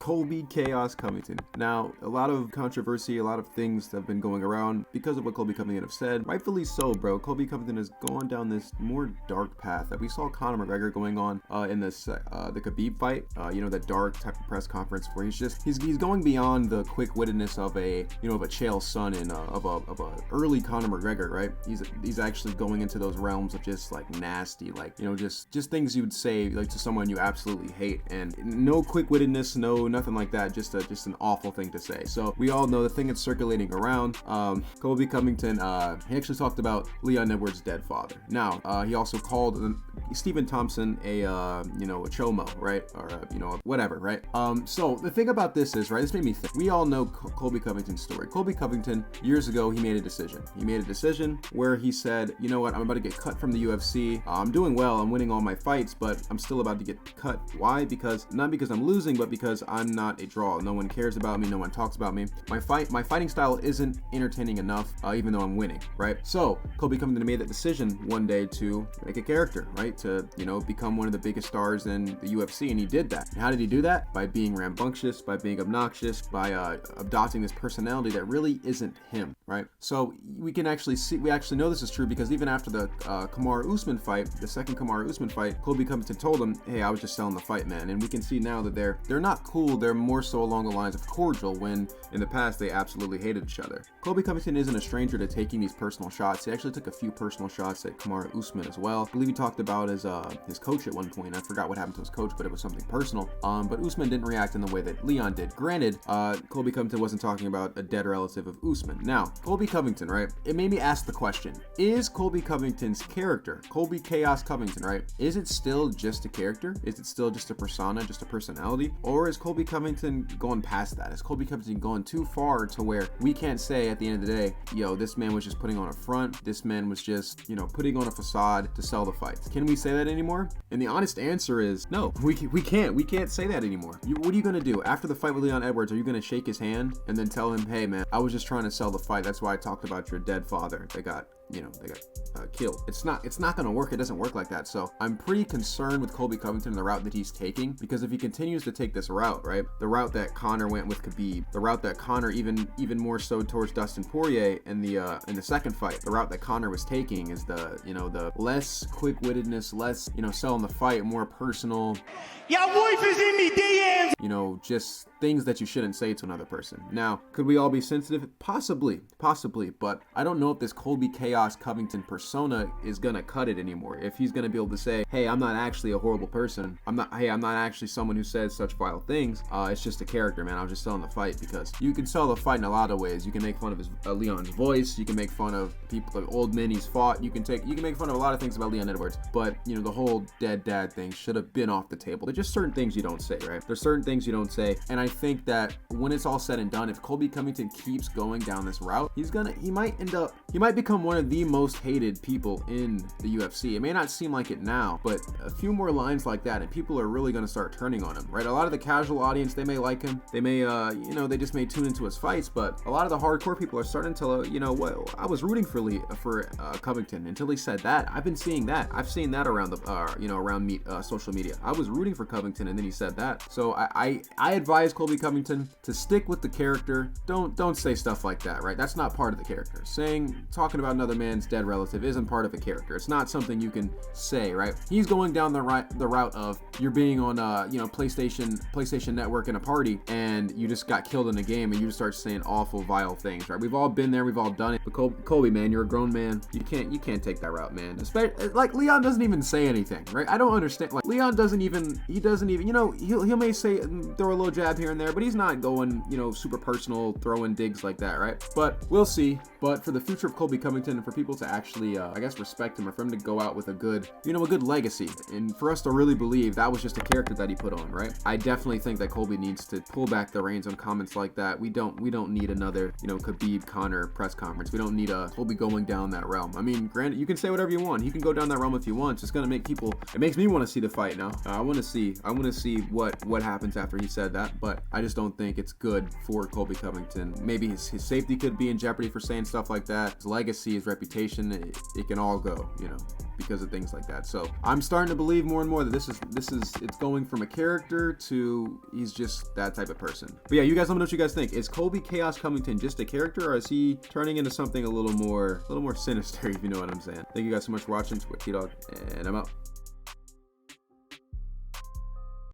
Colby Chaos Covington. Now, a lot of controversy, a lot of things have been going around because of what Colby Covington have said. Rightfully so, bro. Colby Covington has gone down this more dark path that we saw Conor McGregor going on in this the Khabib fight. That dark type of press conference where he's going beyond the quick-wittedness of a Chael Sonnen of a early Conor McGregor, right? He's actually going into those realms of just like nasty, like just things you would say like to someone you absolutely hate, and no quick-wittedness, no nothing like that, just an awful thing to say. So we all know the thing that's circulating around. Colby Covington, he actually talked about Leon Edwards' dead father. Now, he also called Stephen Thompson a chomo, right? Or whatever, right? So the thing about this is, right, this made me think. We all know Colby Covington's story. Colby Covington, years ago, he made a decision. He made a decision where he said, you know what, I'm about to get cut from the UFC. I'm doing well, I'm winning all my fights, but I'm still about to get cut. Why? Not because I'm losing, but because I'm not a draw. No one cares about me, no one talks about me. My fighting style isn't entertaining enough, even though I'm winning, right? So Colby Covington made that decision one day to make a character, right? To, become one of the biggest stars in the UFC, and he did that. And how did he do that? By being rambunctious, by being obnoxious, by adopting this personality that really isn't him, right? So we actually know this is true because even after the Kamaru Usman fight, the second Kamaru Usman fight, Colby Covington told him, hey, I was just selling the fight, man. And we can see now that they're not cool, they're more so along the lines of cordial, when in the past they absolutely hated each other. Colby Covington isn't a stranger to taking these personal shots. He actually took a few personal shots at Kamaru Usman as well. I believe he talked about his coach at one point. I forgot what happened to his coach, but it was something personal. But Usman didn't react in the way that Leon did. Granted, Colby Covington wasn't talking about a dead relative of Usman. Now, Colby Covington, right? It made me ask the question, is Colby Covington's character, Colby Chaos Covington, right? Is it still just a character? Is it still just a persona, just a personality? Or is Colby Covington going past that? Is Colby Covington going too far to where we can't say at the end of the day, this man was just putting on a front, this man was just, putting on a facade to sell the fights? Can we say that anymore? And the honest answer is no, we can't say that anymore. What are you gonna do after the fight with Leon Edwards? Are you gonna shake his hand and then tell him, hey man, I was just trying to sell the fight, that's why I talked about your dead father that got killed? It's not gonna work. It doesn't work like that. So I'm pretty concerned with Colby Covington and the route that he's taking, because if he continues to take this route, right, the route that Conor went with Khabib, the route that Conor even more so towards Dustin Poirier in the second fight, the route that Conor was taking is the less quick-wittedness, less selling the fight, more personal. Your wife is in me DMs. Just things that you shouldn't say to another person. Now, could we all be sensitive? Possibly, but I don't know if this Colby Chaos Covington persona is gonna cut it anymore. If he's gonna be able to say, hey, I'm not actually a horrible person. I'm not actually someone who says such vile things. It's just a character, man. I was just selling the fight. Because you can sell the fight in a lot of ways. You can make fun of his Leon's voice. You can make fun of people, like old men he's fought. You can make fun of a lot of things about Leon Edwards. But the whole dead dad thing should have been off the table. There's just certain things you don't say, right? There's certain things you don't say, and I think that when it's all said and done, if Colby Covington keeps going down this route, he might become one of the most hated people in the UFC. It may not seem like it now, but a few more lines like that and people are really going to start turning on him, right? A lot of the casual audience, they may like him, they may they just may tune into his fights, but a lot of the hardcore people are starting to I was rooting for Covington until he said that. I've been seeing that. I've seen that around the social media. I was rooting for Covington and then he said that. So I advise Colby Covington to stick with the character. Don't say stuff like that, right? That's not part of the character. Talking about another man's dead relative isn't part of a character. It's not something you can say, right? He's going down the route of you're being on PlayStation Network in a party and you just got killed in a game and you just start saying awful, vile things, right? We've all been there, we've all done it. But Colby, man, you're a grown man. You can't take that route, man. Especially, like, Leon doesn't even say anything, right? I don't understand. Like, Leon doesn't even he may say, throw a little jab here and there, but he's not going super personal, throwing digs like that, right? But we'll see. But for the future of Colby Covington and for people to actually respect him, or for him to go out with a good legacy, and for us to really believe that was just a character that he put on, right? I definitely think that Colby needs to pull back the reins on comments like that. We don't need another Khabib Conor press conference. We don't need a Colby going down that realm. I mean, granted, you can say whatever you want. He can go down that realm if you want. It's just gonna make people. It makes me want to see the fight now. I want to see what happens after he said that, but I just don't think it's good for Colby Covington. Maybe his safety could be in jeopardy for saying stuff like that. His legacy, his reputation, it can all go. because of things like that. So I'm starting to believe more and more that this is it's going from a character to he's just that type of person. But yeah, you guys let me know what you guys think. Is Colby Chaos Covington just a character, or is he turning into something a little more sinister, if you know what I'm saying? Thank you guys so much for watching. It's T-Dog, and I'm out.